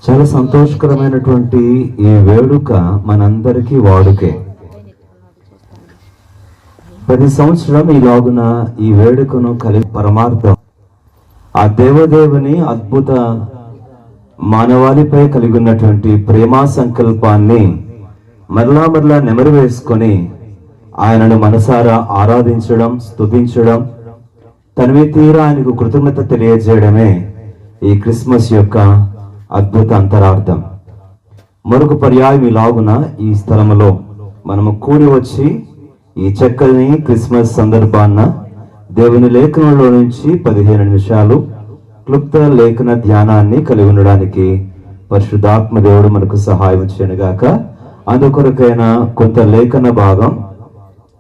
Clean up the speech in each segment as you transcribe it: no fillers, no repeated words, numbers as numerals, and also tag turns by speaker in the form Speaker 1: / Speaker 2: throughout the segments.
Speaker 1: చాలా సంతోషకరమైనటువంటి ఈ వేడుక మనందరికీ వాడుకే. ప్రతి సంవత్సరం ఈలాగున ఈ వేడుకను కలిగి పరమార్థం ఆ దేవదేవుని అద్భుత మానవాళిపై కలిగి ఉన్నటువంటి ప్రేమా సంకల్పాన్ని మరలా నెమరు వేసుకొని ఆయనను మనసారా ఆరాధించడం, స్తుతించడం, తనివి తీరా ఆయనకు కృతజ్ఞత తెలియజేయడమే ఈ క్రిస్మస్ యొక్క అద్భుత అంతరార్థం. మరొక పర్యాయం ఇలాగున ఈ స్థలములో మనము కూడి వచ్చి ఈ చక్కని క్రిస్మస్ సందర్భాన్న దేవుని లేఖనంలో నుంచి 15 నిమిషాలు క్లుప్త లేఖన ధ్యానాన్ని కలిగి ఉండడానికి పరిశుద్ధాత్మ దేవుడు మనకు సహాయం చేయనుగాక. అందుకొరకైన కొంత లేఖన భాగం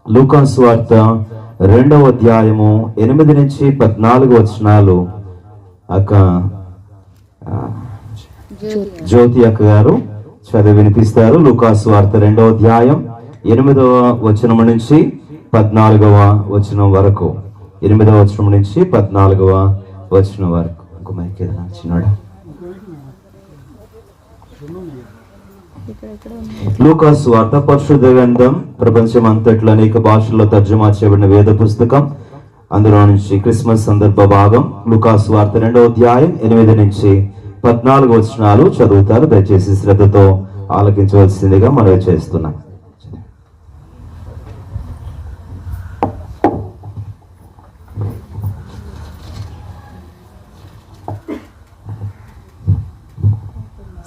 Speaker 1: లూకా సువార్త 2వ అధ్యాయము 8 నుంచి 14 వచనాలు అక్క జ్యోతి అక్క గారు చదివి వినిపిస్తారు. లూకా సువార్త 2వ అధ్యాయం 8వ వచనం నుంచి 14వ వచనం వరకు, 8వ వచనం నుంచి 14వ వచనం వరకు. చిన్నోడా లూకా సువార్త పరిశుద్ధ గ్రంథం ప్రపంచం అంతట్లో అనేక భాషల్లో తర్జుమా చేయబడిన వేద పుస్తకం. అందులో నుంచి క్రిస్మస్ సందర్భ భాగం లూకా సువార్త 2వ అధ్యాయం 8 నుంచి 14 వచనాలు చదువుతారు. దయచేసి శ్రద్ధతో ఆలకించవలసిందిగా మనవి చేస్తున్నాం.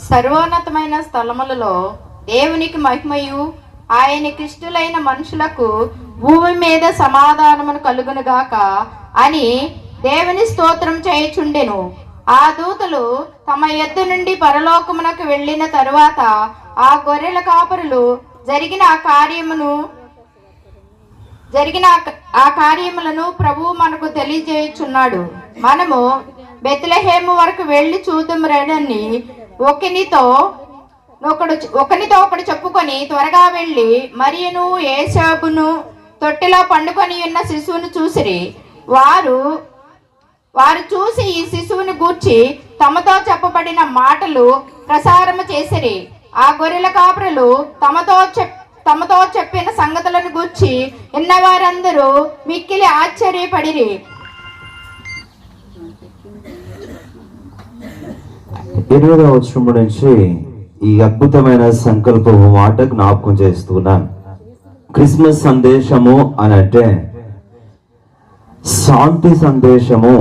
Speaker 2: సర్వోన్నతమైన స్థలములలో దేవునికి మహిమయు ఆయనకి ఇష్టలైన మనుషులకు భూమి మీద సమాధానమును కలుగునుగాక అని దేవుని స్తోత్రం చేయుచుండెను. ఆ దూతలు తమ యొద్ద నుండి పరలోకమునకు వెళ్ళిన తరువాత ఆ గొర్రెల కాపరులు జరిగిన ఆ కార్యములను ప్రభువు మనకు తెలియజేయుచున్నాడు. మనము బెత్లెహేము వరకు వెళ్ళి చూద్దాం రండి ఒకనితో ఒకడు చెప్పుకొని త్వరగా వెళ్ళి మరియును యేసేపును తొట్టిలో పండుకొని ఉన్న శిశువును చూసిరి. వారు చూసి ఈ శిశువుని గూర్చి తమతో చెప్పబడిన మాటలు ప్రసారము చేసిరి. ఆ గొర్రెల కాపురులు తమతో చెప్పిన సంగతులను గూర్చి విన్నవారందరూ మిక్కిలి ఆశ్చర్యపడిరి.
Speaker 1: 8వ వచనం నుంచి ఈ అద్భుతమైన సంకల్పము మాట జ్ఞాపకం చేస్తున్నాను. క్రిస్మస్ సందేశము అని అంటే శాంతి సందేశము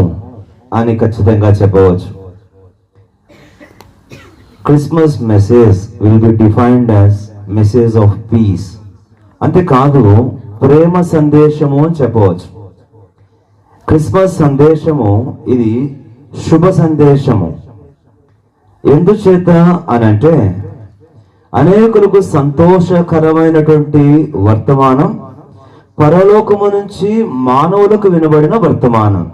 Speaker 1: అని ఖచ్చితంగా చెప్పవచ్చు. Christmas message will be defined as message of piece. అంతేకాదు ప్రేమ సందేశము అని చెప్పవచ్చు. క్రిస్మస్ సందేశము ఇది శుభ సందేశము. ఎందుచేత అని అంటే అనేకులకు సంతోషకరమైనటువంటి వర్తమానం, పరలోకము నుంచి మానవులకు వినబడిన వర్తమానం.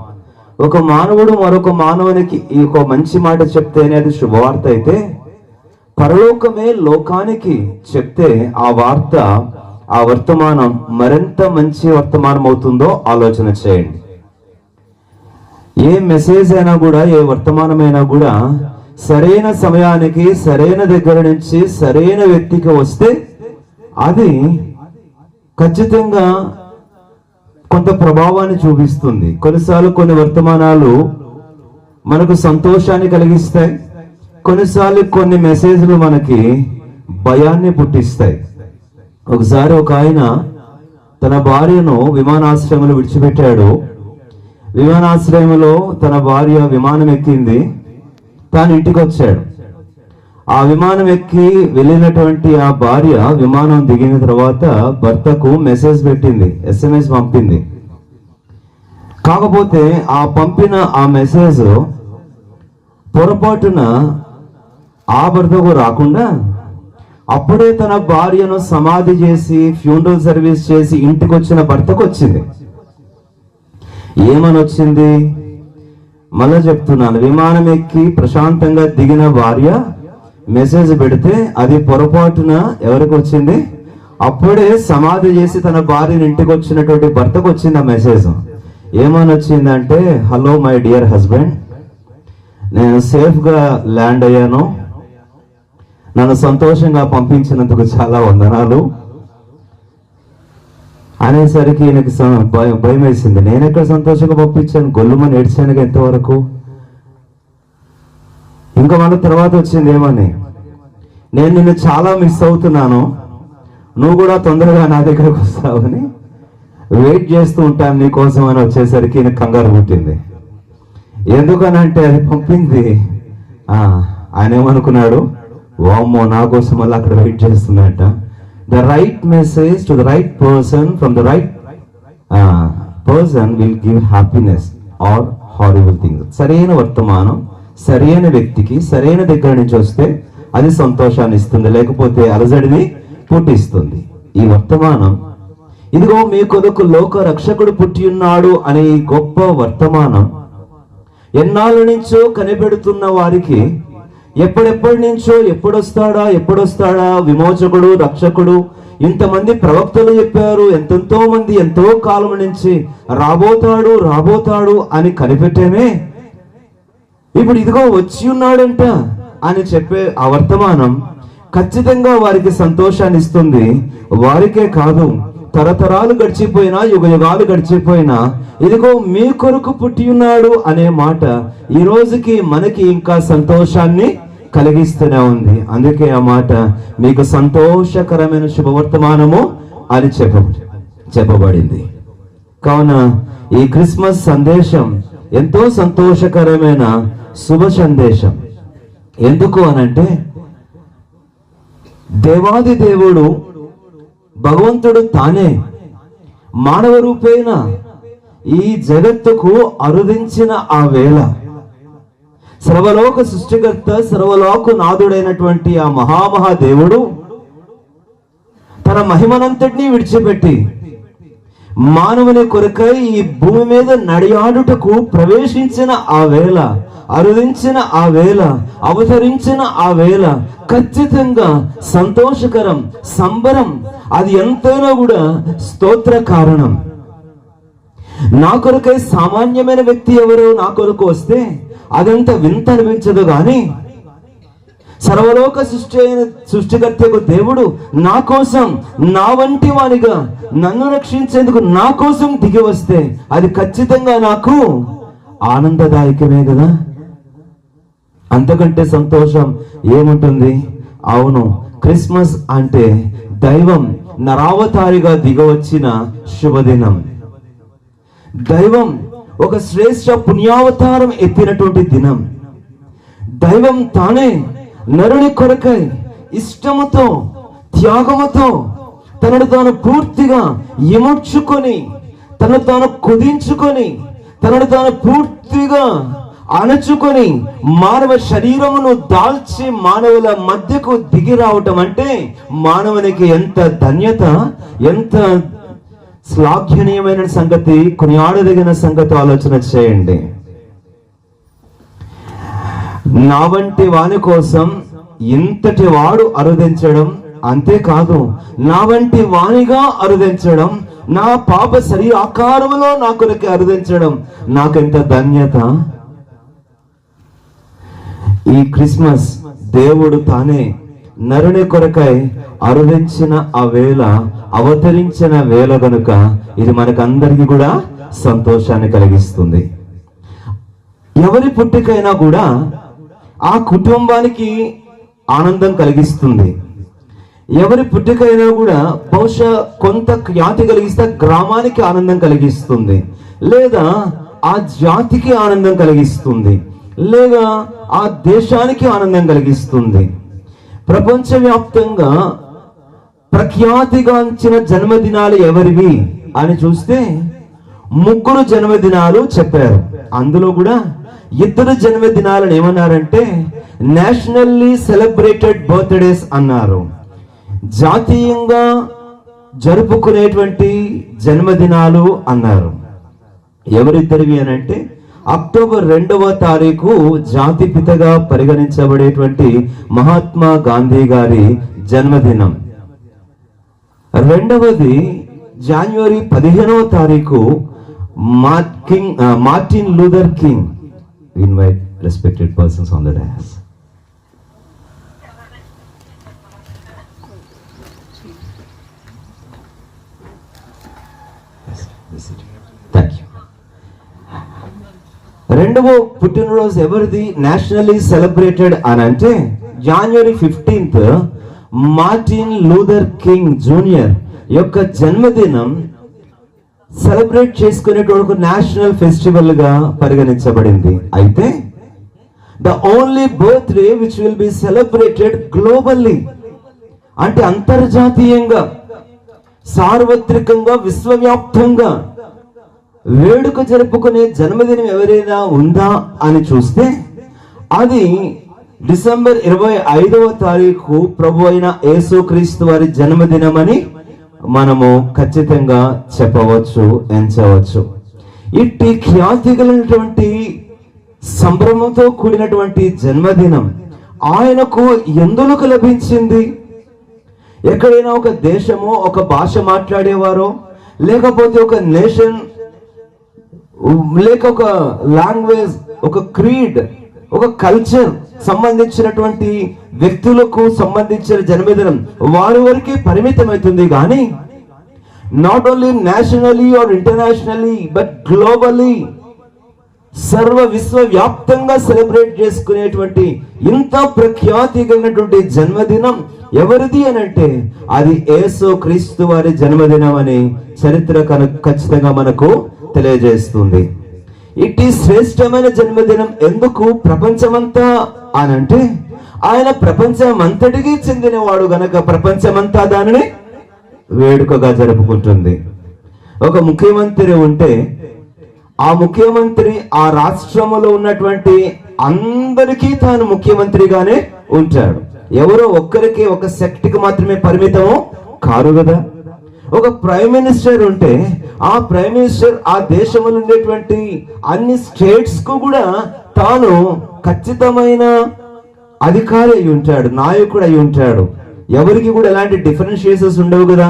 Speaker 1: ఒక మానవుడు మరొక మానవునికి ఈ ఒక మంచి మాట చెప్తేనే అది శుభవార్త అయితే, పరలోకమే లోకానికి చెప్తే ఆ వార్త, ఆ వర్తమానం మరింత మంచి వర్తమానం అవుతుందో ఆలోచన చేయండి. ఏ మెసేజ్ అయినా కూడా, ఏ వర్తమానమైనా కూడా సరైన సమయానికి సరైన దగ్గర నుంచి సరైన వ్యక్తికి వస్తే అది ఖచ్చితంగా కొంత ప్రభావాన్ని చూపిస్తుంది. కొన్నిసార్లు కొన్ని వర్తమానాలు మనకు సంతోషాన్ని కలిగిస్తాయి, కొన్నిసార్లు కొన్ని మెసేజ్లు మనకి భయాన్ని పుట్టిస్తాయి. ఒకసారి ఒక ఆయన తన భార్యను విమానాశ్రయంలో విడిచిపెట్టాడు. విమానాశ్రయంలో తన భార్య విమానం ఎక్కింది, తాను ఇంటికి వచ్చాడు. ఆ విమానం ఎక్కి వెళ్ళినటువంటి ఆ భార్య విమానం దిగిన తర్వాత భర్తకు మెసేజ్ పెట్టింది, SMS పంపింది. కాకపోతే ఆ పంపిన ఆ మెసేజ్ పొరపాటున ఆ భర్తకు రాకుండా అప్పుడే తన భార్యను సమాధి చేసి ఫ్యూనరల్ సర్వీస్ చేసి ఇంటికి వచ్చిన భర్తకు వచ్చింది. ఏమని వచ్చింది? మళ్ళా చెప్తున్నాను, విమానం ఎక్కి ప్రశాంతంగా దిగిన భార్య మెసేజ్ పెడితే అది పొరపాటున ఎవరికి వచ్చింది? అప్పుడే సమాధి చేసి తన భార్యను ఇంటికి వచ్చినటువంటి భర్తకు వచ్చింది ఆ మెసేజ్. ఏమని వచ్చిందంటే, హలో మై డియర్ హస్బెండ్, నేను సేఫ్గా ల్యాండ్ అయ్యాను, నన్ను సంతోషంగా పంపించినందుకు చాలా వందనాలు అనేసరికి ఈయనకి భయం వేసింది. నేను ఎక్కడ సంతోషంగా పంపించాను, గొల్లుమని ఏడ్చానుగా ఎంతవరకు. ఇంకా మన తర్వాత వచ్చింది ఏమని, నేను నిన్ను చాలా మిస్ అవుతున్నాను, నువ్వు కూడా తొందరగా నా దగ్గరకు వస్తావని వెయిట్ చేస్తూ ఉంటాను నీకోసం అని వచ్చేసరికి ఈయన కంగారు పుట్టింది. ఎందుకనంటే అది పంపింది ఆయన ఏమనుకున్నాడు, వామ్మో నా కోసం మళ్ళీ అక్కడ వెయిట్ చేస్తున్నట్ట. The right message to the right person from the right person will give happiness or horrible things. సరైన వర్తమానం సరైన వ్యక్తికి సరైన దగ్గర నుంచి వస్తే అది సంతోషాన్ని ఇస్తుంది, లేకపోతే అలజడిని పుట్టిస్తుంది. ఈ వర్తమానం, ఇదిగో మీ కొరకు లోక రక్షకుడు పుట్టి ఉన్నాడు అనే ఈ గొప్ప వర్తమానం ఎన్నాళ్ళ నుంచో కనిపెడుతున్న వారికి ఎప్పటి నుంచో ఎప్పుడొస్తాడా విమోచకుడు రక్షకుడు, ఇంతమంది ప్రవక్తలు చెప్పారు, ఎంతో మంది ఎంతో కాలం నుంచి రాబోతాడు అని కనిపెట్టేమే. ఇప్పుడు ఇదిగో వచ్చి ఉన్నాడంట అని చెప్పే ఆ వర్తమానం ఖచ్చితంగా వారికి సంతోషాన్ని ఇస్తుంది. వారికే కాదు, తరతరాలు గడిచిపోయినా యుగాలు గడిచిపోయినా ఇదిగో మీ కొరకు పుట్టి ఉన్నాడు అనే మాట ఈ రోజుకి మనకి ఇంకా సంతోషాన్ని కలిగిస్తూనే ఉంది. అందుకే ఆ మాట మీకు సంతోషకరమైన శుభవర్తమానము అని చెప్పబడింది. కావున ఈ క్రిస్మస్ సందేశం ఎంతో సంతోషకరమైన శుభ సందేశం. ఎందుకు అనంటే దేవాది దేవుడు భగవంతుడు తానే మానవ రూపేణ ఈ జగత్తుకు అరుదించిన ఆ వేళ సర్వలోక సృష్టికర్త సర్వలోక నాథుడైనటువంటి ఆ మహాదేవుడు తన మహిమనంతటినీ విడిచిపెట్టి మానవుని కొరకై ఈ భూమి మీద నడియాడుటకు ప్రవేశించిన ఆ వేళ, అరుదించిన ఆ వేళ, అవతరించిన ఆ వేళ ఖచ్చితంగా సంతోషకరం, సంబరం. అది ఎంతైనా కూడా స్తోత్ర కారణం. నా కొరకై సామాన్యమైన వ్యక్తి ఎవరు నా కొరకు వస్తే అదంతా వింత అనిపించదు, కానీ సర్వలోక సృష్టికర్తకు దేవుడు నా కోసం, నా వంటి వానిగా నన్ను రక్షించేందుకు నా కోసం దిగి వస్తే అది ఖచ్చితంగా నాకు ఆనందదాయకమే కదా. అంతకంటే సంతోషం ఏముంటుంది? అవును, క్రిస్మస్ అంటే దైవం నరావతారిగా దిగవచ్చిన శుభదినం. దైవం ఒక శ్రేష్ఠ పుణ్యావతారం ఎత్తినటువంటి దినం. దైవం తానే నరుని కొరకై ఇష్టముతో త్యాగముతో తనను తాను పూర్తిగా ఇముడ్చుకొని, తనను తాను కుదించుకొని, తనను తాను పూర్తిగా అణచుకొని మానవ శరీరమును దాల్చి మానవుల మధ్యకు దిగి రావటం అంటే మానవునికి ఎంత ధన్యత, ఎంత శ్లాఘనీయమైన సంగతి, కొనియాడదగిన సంగతి ఆలోచన చేయండి. నా వంటి వాని కోసం ఇంతటి వాడు అరుదించడం, అంతేకాదు నా వంటి వానిగా అరుదించడం, నా పాప శరీర ఆకారంలో నా కొరకు అరుదించడం నాకెంత ధన్యత. ఈ క్రిస్మస్ దేవుడు తానే నరుని కొరకై అరుదించిన ఆ వేళ, అవతరించిన వేళ గనుక ఇది మనకందరికీ కూడా సంతోషాన్ని కలిగిస్తుంది. ఎవరి పుట్టికైనా కూడా ఆ కుటుంబానికి ఆనందం కలిగిస్తుంది. ఎవరి పుట్టికైనా కూడా బహుశా కొంత ఖ్యాతి కలిగిస్తే గ్రామానికి ఆనందం కలిగిస్తుంది, లేదా ఆ జాతికి ఆనందం కలిగిస్తుంది, లేదా ఆ దేశానికి ఆనందం కలిగిస్తుంది. ప్రపంచవ్యాప్తంగా ప్రఖ్యాతిగాంచిన జన్మదినాలు ఎవరివి అని చూస్తే 3 జన్మదినాలు చెప్పారు. అందులో కూడా 2 జన్మదినాలను ఏమన్నారంటే నేషనల్లీ సెలబ్రేటెడ్ బర్త్డేస్ అన్నారు. జాతీయంగా జరుపుకునేటువంటి జన్మదినాలు అన్నారు. ఎవరిద్దరివి అని అంటే అక్టోబర్ 2వ తారీఖు జాతిపితగా పరిగణించబడేటువంటి మహాత్మా గాంధీ గారి జన్మదినం. రెండవది జనవరి 15వ తారీఖు Martin Luther king. Invite respected persons on the dais. Thank you. రెండవ పుట్టినరోజు ఎవరిది నేషనల్లీ సెలబ్రేటెడ్ అని అంటే January 15th Martin Luther king junior యొక్క జన్మదినం సెలబ్రేట్ చేసుకునేటువంటి నేషనల్ ఫెస్టివల్ గా పరిగణించబడింది. అయితే the only birthday which will be celebrated globally, అంటే అంతర్జాతీయంగా సార్వత్రికంగా విశ్వవ్యాప్తంగా వేడుక జరుపుకునే జన్మదినం ఎవరైనా ఉందా అని చూస్తే అది డిసెంబర్ 25వ తారీఖు ప్రభు అయిన యేసుక్రీస్తు వారి జన్మదినం అని మనము ఖచ్చితంగా చెప్పవచ్చు, ఎంచవచ్చు. ఇట్టి ఖ్యాతి కలిగినటువంటి సంభ్రమంతో కూడినటువంటి జన్మదినం ఆయనకు ఎందుకు లభించింది? ఎక్కడైనా ఒక దేశము ఒక భాష మాట్లాడేవారో, లేకపోతే ఒక నేషన్, లేక ఒక లాంగ్వేజ్, ఒక క్రీడ్, ఒక కల్చర్ సంబంధించినటువంటి వ్యక్తులకు సంబంధించిన జన్మదినం వారి వరకే పరిమితమవుతుంది. కానీ not only nationally or internationally but globally, సర్వ విశ్వవ్యాప్తంగా సెలబ్రేట్ చేసుకునేటువంటి ఇంత ప్రఖ్యాతి కలిగినటువంటి జన్మదినం ఎవరిది అని అంటే అది యేసుక్రీస్తు వారి జన్మదినం అని చరిత్ర ఖచ్చితంగా మనకు తెలియజేస్తుంది. ఇట్టి శ్రేష్టమైన జన్మదినం ఎందుకు ప్రపంచమంతా అనంటే ఆయన ప్రపంచమంతటికి చెందినవాడు గనక ప్రపంచమంతా దానిని వేడుకగా జరుపుకుంటుంది. ఒక ముఖ్యమంత్రి ఉంటే ఆ ముఖ్యమంత్రి ఆ రాష్ట్రములో ఉన్నటువంటి అందరికీ తాను ముఖ్యమంత్రిగానే ఉంటాడు. ఎవరో ఒక్కరికి, ఒక సెక్ట్కి మాత్రమే పరిమితము కారు కదా. ఒక ప్రైమ్ మినిస్టర్ ఉంటే ఆ ప్రైమ్ మినిస్టర్ ఆ దేశంలో ఉండేటువంటి అన్ని స్టేట్స్ కు కూడా తాను ఖచ్చితమైన అధికారి అయి ఉంటాడు, నాయకుడు అయి ఉంటాడు. ఎవరికి కూడా ఎలాంటి డిఫరెన్షియేషన్స్ ఉండవు కదా,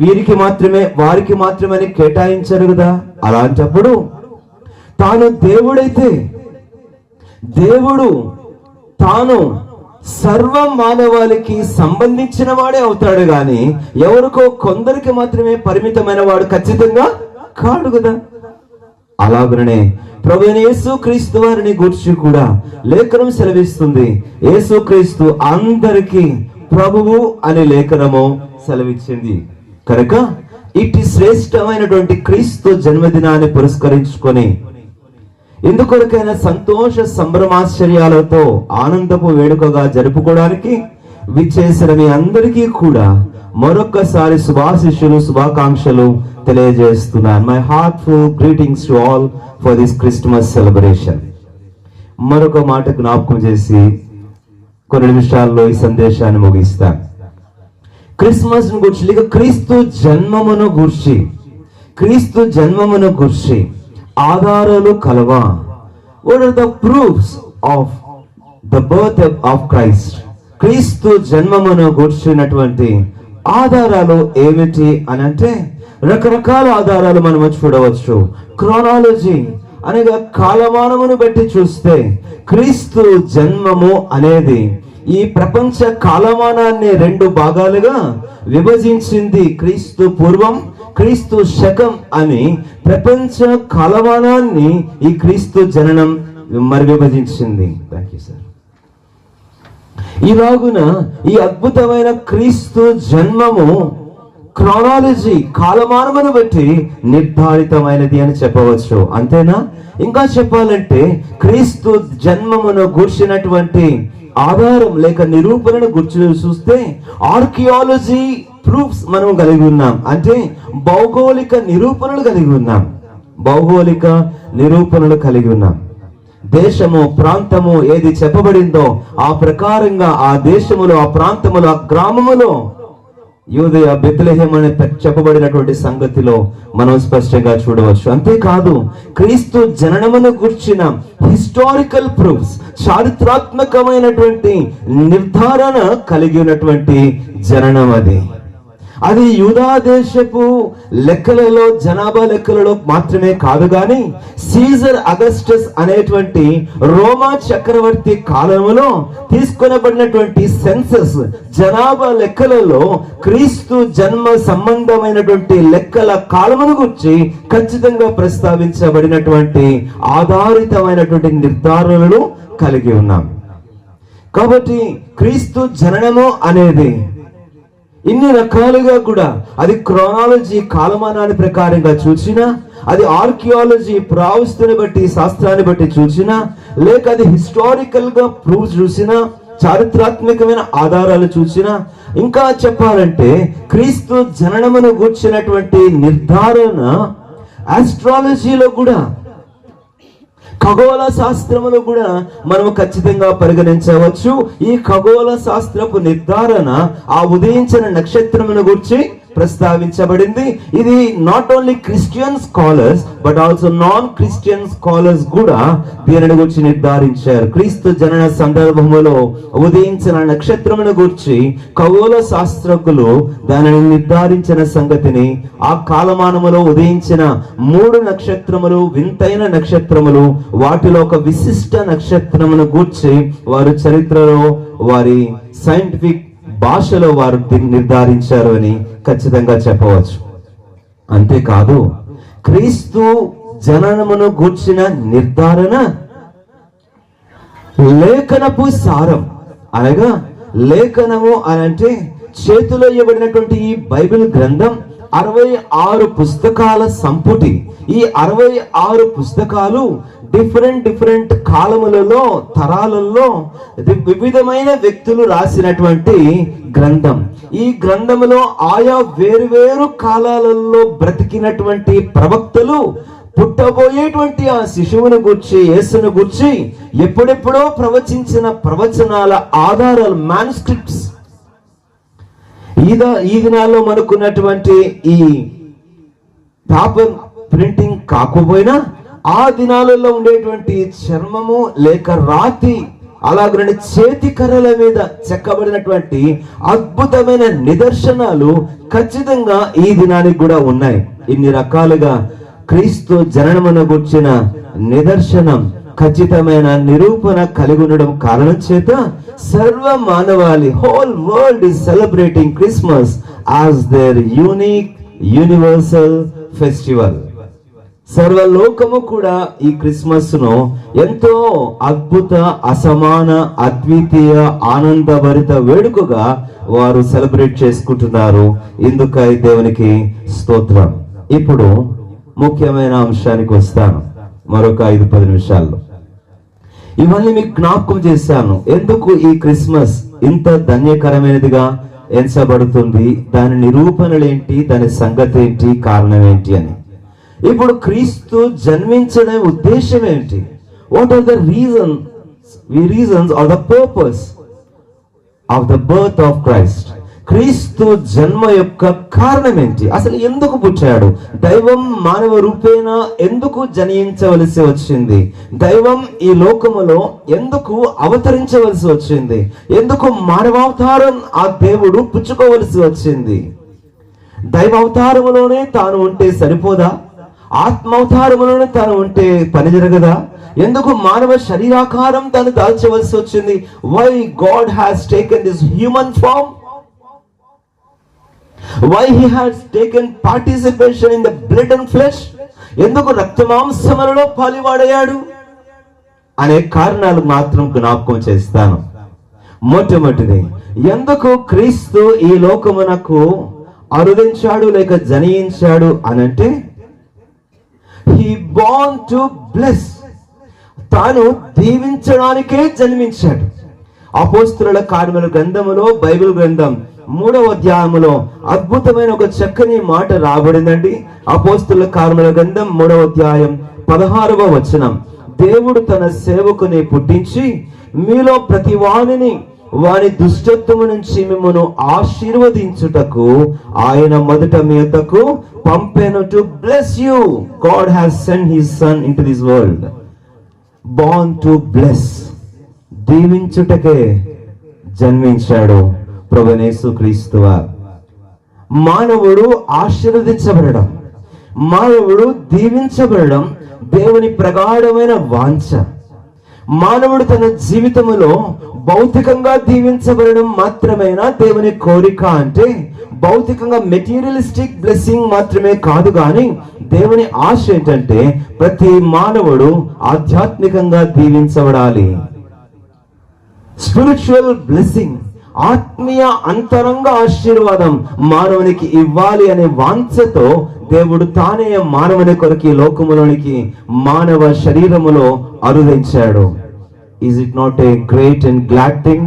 Speaker 1: వీరికి మాత్రమే వారికి మాత్రమే అని కేటాయించారు కదా. అలాంటప్పుడు తాను దేవుడైతే దేవుడు తాను సర్వ మానవాళికి సంబంధించిన వాడే అవుతాడు, గాని ఎవరికో కొందరికి మాత్రమే పరిమితమైన వాడు ఖచ్చితంగా కాడు కదా. అలాగనే ప్రభువైన యేసుక్రీస్తు వారిని గురించి కూడా లేఖనం సెలవిస్తుంది. యేసుక్రీస్తు అందరికీ ప్రభువు అనే లేఖనము సెలవిచ్చింది. కనుక ఇటు శ్రేష్టమైనటువంటి క్రీస్తు జన్మదినాన్ని పురస్కరించుకొని ఎందుకొరకైనా సంతోష సంభ్రమాశ్చర్యాలతో ఆనందపు వేడుకగా జరుపుకోవడానికి విచ్చేసిన మీ అందరికీ కూడా మరొక్కసారి శుభాశిష్యులు, శుభాకాంక్షలు తెలియజేస్తున్నాను. My heartful greetings to all for this Christmas celebration. మరొక మాట జ్ఞాపకం చేసి కొన్ని నిమిషాల్లో ఈ సందేశాన్ని ముగిస్తాను. క్రిస్మస్ గురించి లేక క్రీస్తు జన్మమును గురించి ఆధారాలు కలవా? What are the proofs of the birth of Christ? క్రీస్తు జన్మమును గుర్చినటువంటి ఆధారాలు ఏమిటి అని అంటే రకరకాల ఆధారాలు మనము చూడవచ్చు. క్రోనాలజీ అనగా కాలమానమును బట్టి చూస్తే క్రీస్తు జన్మము అనేది ఈ ప్రపంచ కాలమానాన్ని రెండు భాగాలుగా విభజించింది. క్రీస్తు పూర్వం, క్రీస్తు శకం అని ప్రపంచ కాలమానాన్ని ఈ క్రీస్తు జననం మరి విభజించింది. Thank you sir. ఇలాగున ఈ అద్భుతమైన క్రీస్తు జన్మము క్రోనాలజీ కాలమానమును బట్టి నిర్ధారితమైనది అని చెప్పవచ్చు. అంతేనా? ఇంకా చెప్పాలంటే క్రీస్తు జన్మమును గూర్చినటువంటి ఆధారం లేక నిరూపణను గుర్తు చూస్తే ఆర్కియాలజీ ప్రూఫ్స్ మనం కలిగి ఉన్నాం. అంటే భౌగోళిక నిరూపణలు కలిగి ఉన్నాం. దేశము, ప్రాంతము ఏది చెప్పబడిందో ఆ ప్రకారంగా ఆ దేశములో, ఆ ప్రాంతములో, ఆ గ్రామములో యూదయ బెత్లెహేమ్ అనే చెప్పబడినటువంటి సంగతిలో మనం స్పష్టంగా చూడవచ్చు. అంతేకాదు క్రీస్తు జననమును గుర్చిన హిస్టారికల్ ప్రూఫ్స్, చారిత్రాత్మకమైనటువంటి నిర్ధారణ కలిగి ఉన్నటువంటి జననం అది. అది యూదా దేశపు లెక్కలలో, జనాభా లెక్కలలో మాత్రమే కాదు గాని సీజర్ అగస్టస్ అనేటువంటి రోమా చక్రవర్తి కాలంలో తీసుకొనబడినటువంటి సెన్సస్ జనాభా లెక్కలలో క్రీస్తు జన్మ సంబంధమైనటువంటి లెక్కల కాలమును గురించి ఖచ్చితంగా ప్రస్తావించబడినటువంటి ఆధారితమైనటువంటి నిర్ధారణలు కలిగి ఉన్నాం. కాబట్టి క్రీస్తు జననము అనేది ఇన్ని రకాలుగా కూడా అది క్రోనాలజీ కాలమానాన్ని ప్రకారంగా చూసినా, అది ఆర్కియాలజీ పురావస్తుని బట్టి, శాస్త్రాన్ని బట్టి చూసినా, లేక అది హిస్టారికల్ గా ప్రూవ్ చూసినా, చారిత్రాత్మకమైన ఆధారాలు చూసినా, ఇంకా చెప్పాలంటే క్రీస్తు జననమును గూర్చినటువంటి నిర్ధారణ ఆస్ట్రాలజీలో కూడా, ఖగోళ శాస్త్రములు కూడా మనం ఖచ్చితంగా పరిగణించవచ్చు. ఈ ఖగోళ శాస్త్రపు నిర్ధారణ ఆ ఉదయించిన నక్షత్రమును గురించి ప్రస్తావించబడింది. ఇది not only Christian scholars but also non Christian scholars కూడా దీనిని గురించి నిర్ధారించారు. క్రీస్తు జనన సందర్భములో ఉదయించిన నక్షత్రమును గురించి ఖగోళ శాస్త్రజ్ఞులు దానిని నిర్ధారించిన సంగతిని, ఆ కాలమానములో ఉదయించిన 3 నక్షత్రములు వింతైన నక్షత్రములు, వాటిలో ఒక విశిష్ట నక్షత్రమును గూర్చి వారు చరిత్రలో, వారి సైంటిఫిక్ భాషలో వారు నిర్ధారించారు అని ఖచ్చితంగా చెప్పవచ్చు. అంతేకాదు క్రీస్తు జననమును గూర్చిన నిర్ధారణ లేఖనపు సారం, అనగా లేఖనము అని అంటే చేతిలో ఇవ్వబడినటువంటి ఈ బైబిల్ గ్రంథం 66 పుస్తకాల సంపుటి. ఈ 66 పుస్తకాలు డిఫరెంట్ కాలములలో, తరాలలో వివిధమైన వ్యక్తులు రాసినటువంటి గ్రంథం. ఈ గ్రంథములో ఆయా వేరు కాలాలలో బ్రతికినటువంటి ప్రవక్తలు పుట్టబోయేటువంటి ఆ శిశువును గూర్చి, యేసును గూర్చి ఎప్పుడెప్పుడో ప్రవచించిన ప్రవచనాల ఆధారాలు, మాన్స్క్రిప్ట్స్. ఈ దినాల్లో మనకున్నటువంటి ఈ పేపర్ ప్రింటింగ్ కాకపోయినా ఆ దినాలలో ఉండేటువంటి చర్మము లేక రాతి, అలాగే చేతి కర్రల మీద చెక్కబడినటువంటి అద్భుతమైన నిదర్శనాలు ఖచ్చితంగా ఈ దినానికి కూడా ఉన్నాయి. ఇన్ని రకాలుగా క్రీస్తు జననమును గుర్చిన నిదర్శనం, ఖచ్చితమైన నిరూపణ కలిగి ఉండడం కారణం చేత సర్వ మానవాళి, whole world is celebrating Christmas as their unique universal festival. సర్వలోకము కూడా ఈ క్రిస్మస్ ను ఎంతో అద్భుత, అసమాన, అద్వితీయ, ఆనందభరిత వేడుకగా వారు సెలబ్రేట్ చేసుకుంటున్నారు. ఇందుకై దేవునికి స్తోత్రం. ఇప్పుడు ముఖ్యమైన అంశానికి వస్తాను. మరొక 5-10 నిమిషాల్లో ఇవన్నీ మీకు జ్ఞాపకం చేశాను. ఎందుకు ఈ క్రిస్మస్ ఇంత ధన్యకరమైనదిగా ఎంచబడుతుంది, దాని నిరూపణలేంటి, దాని సంగతి ఏంటి, కారణం ఏంటి అని. ఇప్పుడు క్రీస్తు జన్మించడం ఉద్దేశం ఏంటి? What are the reasons or the purpose of the birth of Christ? క్రీస్తు జన్మ యొక్క కారణం ఏంటి? అసలు ఎందుకు పుట్టాడు? దైవం మానవ రూపేణ ఎందుకు జనించవలసి వచ్చింది? దైవం ఈ లోకములో ఎందుకు అవతరించవలసి వచ్చింది? ఎందుకు మానవావతారం ఆ దేవుడు పుచ్చుకోవలసి వచ్చింది? దైవ అవతారములోనే తాను ఉంటే సరిపోదా? ఆత్మావతారములోనే తాను ఉంటే పని జరగదా? ఎందుకు మానవ శరీరాకారం తాను దాల్చవలసి వచ్చింది? Why God has taken this human form? Why he has taken participation in the blood and flesh? ఎందుకు రక్తమాంసములలో పాలివాడయ్యాడు అనే కారణాలు మాత్రం జ్ఞాపకం చేస్తాను. మొట్టమొదటిది, ఎందుకు క్రీస్తు ఈ లోకమునకు అరుదించాడు లేక జనించాడు అనంటే, he born to bless. తాను దీవించడానికే జన్మించాడు. అపోస్తలుల కార్యముల గ్రంథములో, బైబిల్ గ్రంథం 3వ అధ్యాయములో అద్భుతమైన ఒక చక్కని మాట రాబడిందండి. అపోస్తలుల కార్యముల గ్రంథం 3వ అధ్యాయం 16వ వచనం. దేవుడు తన సేవకుని పుట్టించి మీలో ప్రతి వానిని వాని దుష్టత్వము నుంచి మిమ్మల్ని ఆశీర్వదించుటకు ఆయన మొదట మీ యొద్దకు పంపెను. To bless you. God has sent his son into this world, born to bless. దీవించుటకే జన్మించాడు ప్రభువైన యేసుక్రీస్తువారు. మానవుడు ఆశీర్వదించబడడం, మానవుడు దీవించబడడం దేవుని ప్రగాఢమైన వాంఛ. మానవుడు తన జీవితంలో భౌతికంగా దీవించబడడం మాత్రమేనా దేవుని కోరిక అంటే, భౌతికంగా మెటీరియలిస్టిక్ బ్లెస్సింగ్ మాత్రమే కాదు, కానీ దేవుని ఆశ ఏంటంటే ప్రతి మానవుడు ఆధ్యాత్మికంగా దీవించబడాలి. స్పిరిచువల్ బ్లెస్సింగ్, ఆత్మీయ అంతరంగ ఆశీర్వాదం మానవునికి ఇవ్వాలి అనే వాంఛతో దేవుడు తానే మానవుని కొరకు ఈ లోకములోనికి మానవ శరీరములో అరుదించాడు. Is it not a great and glad thing?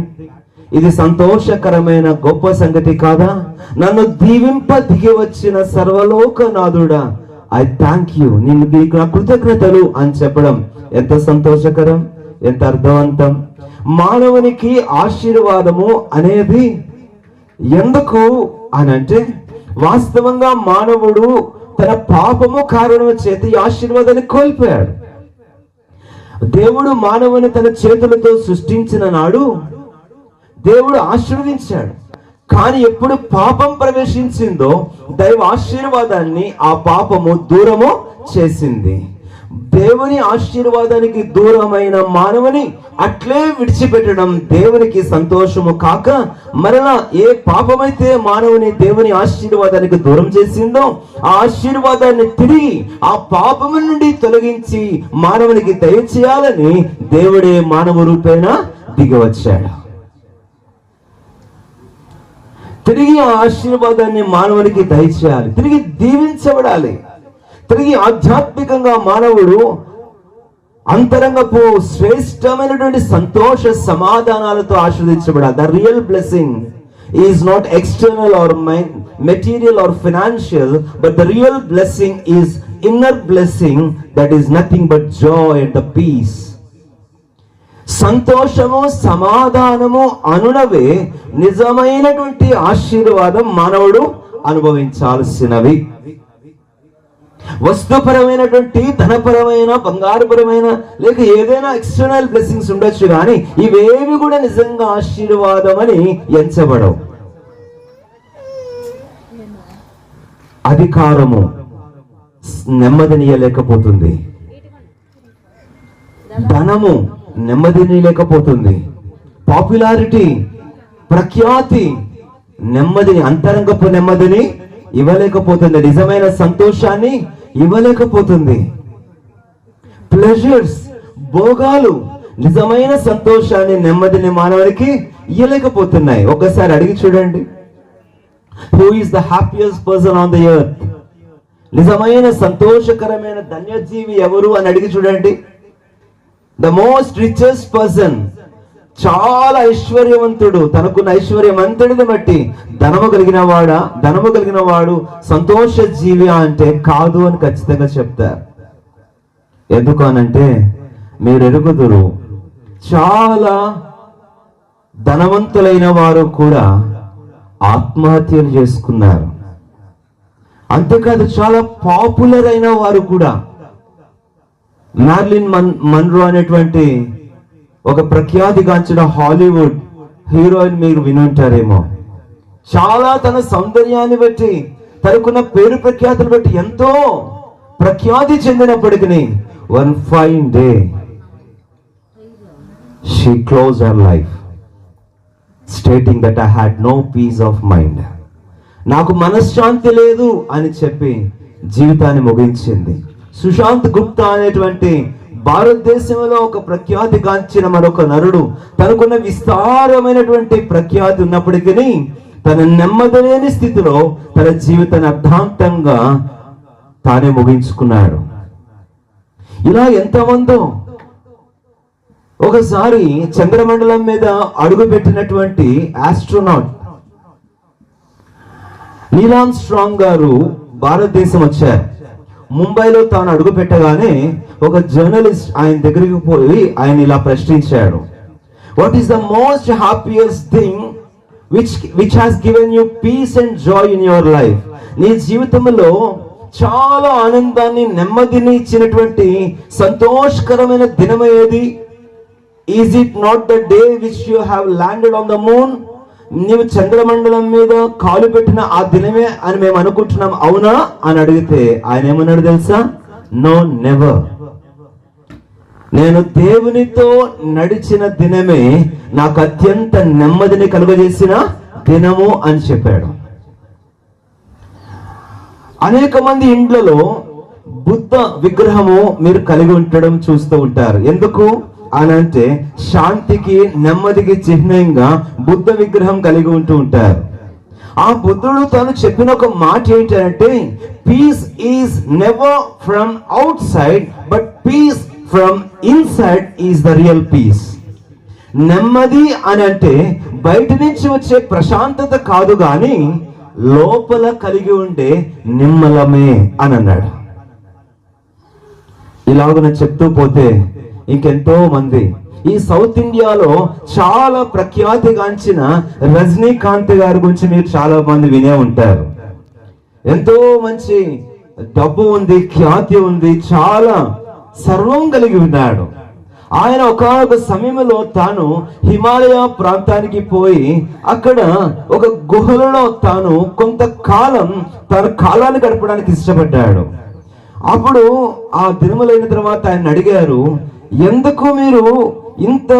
Speaker 1: ఇది సంతోషకరమైన గొప్ప సంగతి కాదా? నన్ను దీవింప దిగి వచ్చిన సర్వలోకనాథుడా, ఐ థ్యాంక్ యూ, నీకు నా కృతజ్ఞతలు అని చెప్పడం ఎంత సంతోషకరం, ఎంత అర్థవంతం. మానవునికి ఆశీర్వాదము అనేది ఎందుకు అని అంటే, వాస్తవంగా మానవుడు తన పాపము కారణం చేత ఈ ఆశీర్వాదాన్ని కోల్పోయాడు. దేవుడు మానవుని తన చేతులతో సృష్టించిన నాడు దేవుడు ఆశీర్వదించాడు. కానీ ఎప్పుడు పాపం ప్రవేశించిందో దైవ ఆశీర్వాదాన్ని ఆ పాపము దూరము చేసింది. దేవుని ఆశీర్వాదానికి దూరమైన మానవుని అట్లే విడిచిపెట్టడం దేవునికి సంతోషము కాక, మరలా ఏ పాపమైతే మానవుని దేవుని ఆశీర్వాదానికి దూరం చేసిందో ఆ ఆశీర్వాదాన్ని తిరిగి ఆ పాపము నుండి తొలగించి మానవునికి దయచేయాలని దేవుడే మానవ రూపేణ దిగివచ్చాడు. తిరిగి ఆ ఆశీర్వాదాన్ని మానవునికి దయచేయాలి, తిరిగి దీవించబడాలి. తిరిగి ఆధ్యాత్మికంగా మానవుడు అంతరంగపు శ్రేష్టమైనటువంటి సంతోష సమాధానాలతో ఆశీర్వదించబడాలి. The real blessing is not external or material or financial, but the real blessing is inner blessing that is nothing but joy and the peace. సంతోషము సమాధానము అనునవే నిజమైనటువంటి ఆశీర్వాదం మానవుడు అనుభవించాల్సినవి. వస్తుపరమైనటువంటి ధనపరమైన బంగారుపరమైన లేక ఏదైనా ఎక్స్టర్నల్ బ్లెస్సింగ్స్ ఉండొచ్చు, కానీ ఇవేవి కూడా నిజంగా ఆశీర్వాదం అని ఎంచబడవు. అధికారము నెమ్మదినియలేకపోతుంది, ధనము నెమ్మదినియలేకపోతుంది, పాపులారిటీ ప్రఖ్యాతి నెమ్మదిని అంతరంగపు నెమ్మదిని ఇవ్వలేకపోతుంది, నిజమైన సంతోషాన్ని ఇవ్వలేకపోతుంది. ప్లెజర్స్ భోగాలు నిజమైన సంతోషాన్ని నెమ్మదిని మానవునికి ఇవ్వలేకపోతున్నాయి. ఒకసారి అడిగి చూడండి, who is the happiest person on the earth? నిజమైన సంతోషకరమైన ధన్యజీవి ఎవరు అని అడిగి చూడండి. ద మోస్ట్ రిచెస్ట్ పర్సన్, చాలా ఐశ్వర్యవంతుడు, తనకున్న ఐశ్వర్యం అంతటిని బట్టి ధనము కలిగిన వాడు సంతోష జీవి అంటే కాదు అని ఖచ్చితంగా చెప్తారు. ఎందుకు అనంటే, మీరు ఎరుగుదురు చాలా ధనవంతులైన వారు కూడా ఆత్మహత్యలు చేసుకున్నారు. అంతేకాదు చాలా పాపులర్ అయిన వారు కూడా, మ్యార్లిన్ మన్రో అనేటువంటి ఒక ప్రఖ్యాతిగాంచిన హాలీవుడ్ హీరోయిన్ మీరు వినుంటారేమో, చాలా తన సౌందర్యాన్ని బట్టి తనకున్న పేరు ప్రఖ్యాతులు బట్టి ఎంతో ప్రఖ్యాతి చెందినప్పటికీ one fine day she close her life stating that I had no peace of mind. నాకు మనశ్శాంతి లేదు అని చెప్పి జీవితాన్ని ముగించింది. సుశాంత్ గుప్తా అనేటువంటి భారతదేశంలో ఒక ప్రఖ్యాతిగాంచిన మరొక నరుడు, తనకున్న విస్తారమైనటువంటి ప్రఖ్యాతి ఉన్నప్పటికీ తన నెమ్మదిలేని స్థితిలో తన జీవితాన్ని అర్థాంతంగా తానే ముగించుకున్నాడు. ఇలా ఎంతమందో. ఒకసారి చంద్రమండలం మీద అడుగుపెట్టినటువంటి ఆస్ట్రోనాట్ నీల్ ఆర్మ్స్ట్రాంగ్ గారు భారతదేశం వచ్చారు. ముంబైలో తాను అడుగు పెట్టగానే ఒక జర్నలిస్ట్ ఆయన దగ్గరికి పోయి ఆయన ఇలా ప్రశ్నించాడు, what is the most happiest thing which has given you peace and Joy in your life? నీ జీవితంలో చాలా ఆనందాన్ని నెమ్మదిని ఇచ్చినటువంటి సంతోషకరమైన దినం ఏది? Is it not the day which you have landed on the moon? నీవు చంద్రమండలం మీద కాలు పెట్టిన ఆ దినమే అని మేము అనుకుంటున్నాం, అవునా అని అడిగితే ఆయన ఏమన్నాడు తెలుసా? No, never. నేను దేవునితో నడిచిన దినమే నాకు అత్యంత నెమ్మదిని కలుగజేసిన దినము అని చెప్పాడు. అనేక మంది ఇండ్లలో బుద్ధ విగ్రహము మీరు కలిగి ఉండడం చూస్తూ ఉంటారు. ఎందుకు అనంటే శాంతికి నెమ్మదికి చిహ్నంగా బుద్ధ విగ్రహం కలిగి ఉంటూ ఉంటారు. ఆ బుద్ధుడు తాను చెప్పిన ఒక మాట ఏంటంటే, peace is never from outside but peace from inside is the real peace. నెమ్మది అని అంటే బయట నుంచి వచ్చే ప్రశాంతత కాదు గాని లోపల కలిగి ఉండే నిమ్మలమే అని అన్నాడు. ఇలాగున చెప్తూ పోతే ఇంకెంతో మంది, ఈ సౌత్ ఇండియాలో చాలా ప్రఖ్యాతిగాంచిన రజనీకాంత్ గారి గురించి మీరు చాలా మంది వినే ఉంటారు. ఎంతో మంచి డబ్బు ఉంది, ఖ్యాతి ఉంది, చాలా సర్వం కలిగి ఉన్నాడు. ఆయన ఒక సమయంలో తాను హిమాలయ ప్రాంతానికి పోయి అక్కడ ఒక గుహలలో తాను కొంతకాలం తన కాలాన్ని గడపడానికి ఇష్టపడ్డాడు. అప్పుడు ఆ దినములైన తర్వాత ఆయన అడిగారు, ఎందుకు మీరు ఇంత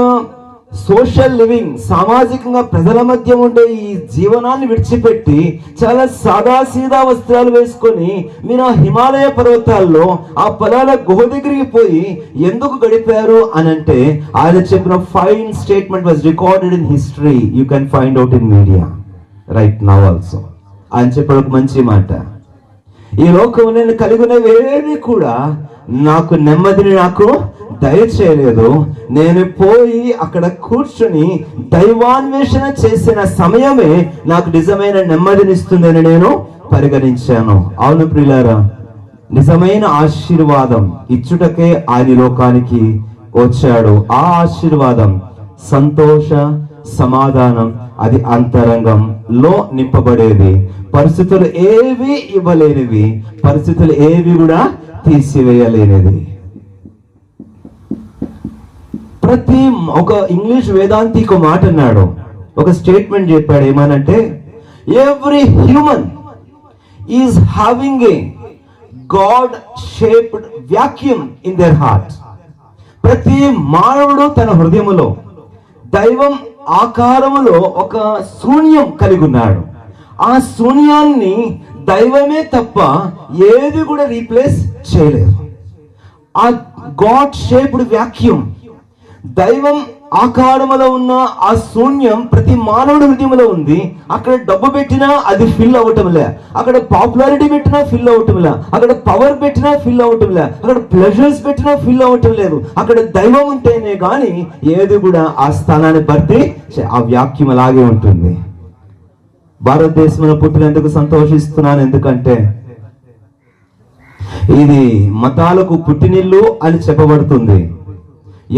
Speaker 1: సోషల్ లివింగ్, సామాజికంగా ప్రజల మధ్య ఉండే ఈ జీవనాన్ని విడిచిపెట్టి చాలా సాదాసీదా వస్త్రాలు వేసుకొని మీరు ఆ హిమాలయ పర్వతాల్లో ఆ పొలాల గుహ దగ్గరికి పోయి ఎందుకు గడిపారు అని అంటే, ఆయన చెప్పిన fine statement was recorded in history. You can find out in media right now also. ఆయన చెప్పిన ఒక మంచి మాట, ఈ లోకం నేను కలిగినవేవి కూడా నాకు నెమ్మదిని నాకు దయచేయలేదు. నేను పోయి అక్కడ కూర్చుని దైవాన్వేషణ చేసిన సమయమే నాకు నిజమైన నెమ్మదినిస్తుందని నేను పరిగణించాను. అవును ప్రియులారా, నిజమైన ఆశీర్వాదం ఇచ్చుటకే ఆయన లోకానికి వచ్చాడు. ఆ ఆశీర్వాదం సంతోష సమాధానం, అది అంతరంగంలో నింపబడేది. పరిస్థితులు ఏవి ఇవ్వలేనివి, పరిస్థితులు ఏవి కూడా తీసివేయలేనిది. ప్రతి ఒక ఇంగ్లీష్ వేదాంతి ఒక మాట అన్నాడు, ఒక స్టేట్మెంట్ చెప్పాడు. ఏమనంటే, every human is having a God shaped vacuum in their heart. ప్రతి మానవుడు తన హృదయములో దైవం ఆకారములో ఒక శూన్యం కలిగి ఉన్నాడు. ఆ శూన్యాన్ని దైవమే తప్ప ఏది కూడా రీప్లేస్ చేయలేదు. ఆ గాడ్ షేప్డ్ వ్యాక్యూమ్, దైవం ఆకారములో ఉన్న ఆ శూన్యం ప్రతి మానవుడి హృదయంలో ఉంది. అక్కడ డబ్బు పెట్టినా అది ఫిల్ అవటంలే, అక్కడ పాపులారిటీ పెట్టినా ఫిల్ అవటంలే, అక్కడ పవర్ పెట్టినా ఫిల్ అవటంలే, అక్కడ ప్లెజర్స్ పెట్టినా ఫిల్ అవటం లేదు. అక్కడ దైవం ఉంటేనే కానీ ఏది కూడా ఆ స్థానాన్ని భర్తీ ఆ వ్యాక్యూమ్ అలాగే ఉంటుంది. భారతదేశంలో పుట్టినందుకు సంతోషిస్తున్నాను. ఎందుకంటే ఇది మతాలకు పుట్టినిల్లు అని చెప్పబడుతుంది.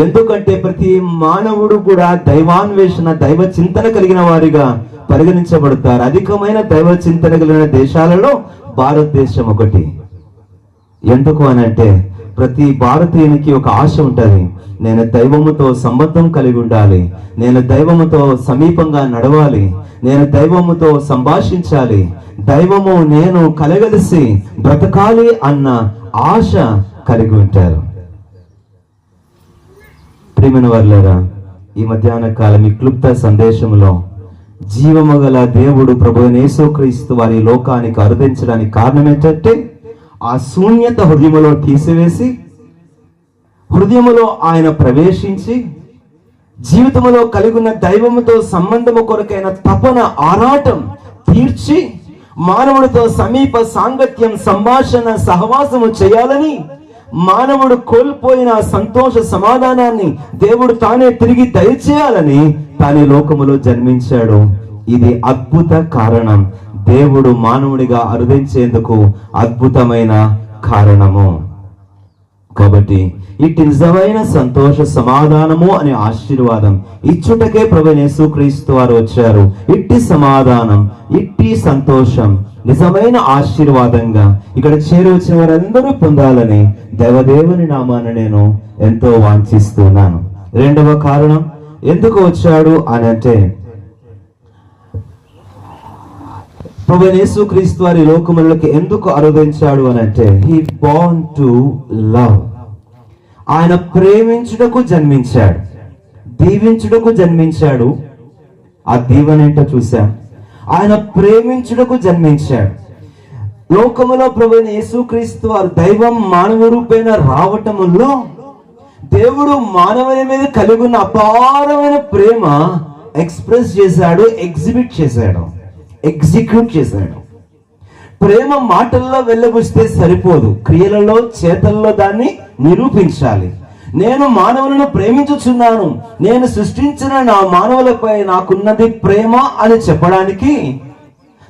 Speaker 1: ఎందుకంటే ప్రతి మానవుడు కూడా దైవాన్వేషణ, దైవ చింతన కలిగిన వారిగా పరిగణించబడతారు. అధికమైన దైవ చింతన కలిగిన దేశాలలో భారతదేశం ఒకటి. ఎందుకు అనంటే ప్రతి భారతీయునికి ఒక ఆశ ఉంటది, నేను దైవముతో సంబంధం కలిగి ఉండాలి, నేను దైవముతో సమీపంగా నడవాలి, నేను దైవముతో సంభాషించాలి, దైవము నేను కలగలిసి బ్రతకాలి అన్న ఆశ కలిగి ఉంటారు. ప్రియమైన వారులారా, ఈ మధ్యాహ్న కాలం ఈ క్లుప్త సందేశంలో జీవము గల దేవుడు ప్రభువైన యేసుక్రీస్తు వారి లోకానికి అరుదించడానికి కారణం ఏంటంటే, ఆ శూన్యత హృదయములో తీసివేసి హృదయములో ఆయన ప్రవేశించి జీవితంలో కలిగి ఉన్న దైవముతో సంబంధము కొరకైన తపన ఆరాటం తీర్చి మానవుడితో సమీప సాంగత్యం, సంభాషణ, సహవాసము చేయాలని, మానవుడు కోల్పోయిన సంతోష సమాధానాన్ని దేవుడు తానే తిరిగి దయచేయాలని తానే లోకములో జన్మించాడు. ఇది అద్భుత కారణం. దేవుడు మానవుడిగా అరుదించేందుకు అద్భుతమైన కారణము. కాబట్టి ఇట్టి నిజమైన సంతోష సమాధానము అనే ఆశీర్వాదం ఇచ్చుటకే ప్రభువైన యేసుక్రీస్తు వారు వచ్చారు. ఇట్టి సమాధానం, ఇట్టి సంతోషం నిజమైన ఆశీర్వాదంగా ఇక్కడ చేరవచ్చిన వారందరూ పొందాలని దేవదేవుని నామాన నేను ఎంతో వాంఛిస్తున్నాను. రెండవ కారణం ఎందుకు వచ్చాడు అని అంటే, ప్రభువైన యేసుక్రీస్తు వారి లోకములకి ఎందుకు అనుగ్రహించాడు అని అంటే హీ బోర్న్ టు లవ్. ఆయన ప్రేమించుటకు జన్మించాడు, దీవించుటకు జన్మించాడు. ఆ దీవెన ఏంటో చూసాం. ఆయన ప్రేమించుటకు జన్మించాడు. లోకములో ప్రభువైన యేసుక్రీస్తు వారు దైవం మానవ రూపేణ రావటములో దేవుడు మానవుని మీద కలిగి ఉన్న అపారమైన ప్రేమ ఎక్స్ప్రెస్ చేశాడు, ఎగ్జిక్యూట్ చేశాడు. ప్రేమ మాటల్లో వెళ్ళబుస్తే సరిపోదు, క్రియలలో చేతల్లో దాన్ని నిరూపించాలి. నేను మానవులను ప్రేమించుచున్నాను, నేను సృష్టించిన నా మానవులపై నాకున్నది ప్రేమ అని చెప్పడానికి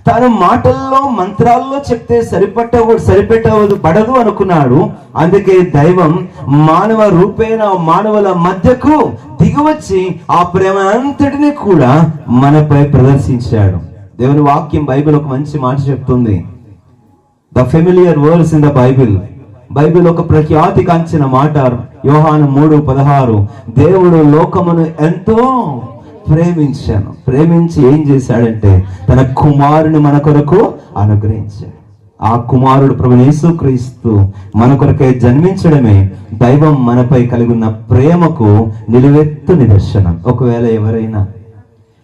Speaker 1: తాను మాటల్లో మంత్రాల్లో చెప్తే సరిపెట్టబడదు అనుకున్నాడు. అందుకే దైవం మానవ రూపేణ మానవుల మధ్యకు దిగివచ్చి ఆ ప్రేమ అంతటిని కూడా మనపై ప్రదర్శించాడు. దేవుని వాక్యం బైబిల్ ఒక మంచి మాట చెప్తుంది. The familiar words in the Bible ఒక ప్రఖ్యాతి కాంచిన మాట. యోహాను 3:16 దేవుడు లోకమును ఎంతో ప్రేమించి ఏం చేశాడంటే తన కుమారుని మన కొరకు అనుగ్రహించాడు. ఆ కుమారుడు ప్రభువైన యేసుక్రీస్తు మన కొరకే జన్మించడమే దైవం మనపై కలిగి ఉన్న ప్రేమకు నిలువెత్తు నిదర్శనం. ఒకవేళ ఎవరైనా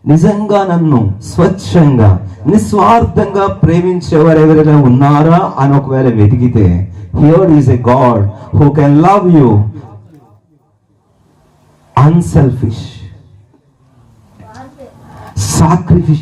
Speaker 1: నిజంగా నన్ను స్వచ్ఛంగా నిస్వార్థంగా ప్రేమించేవారెవరైనా ఉన్నారా అని ఒకవేళ వెతికితే, here is a God who can love you unselfish, sacrificial.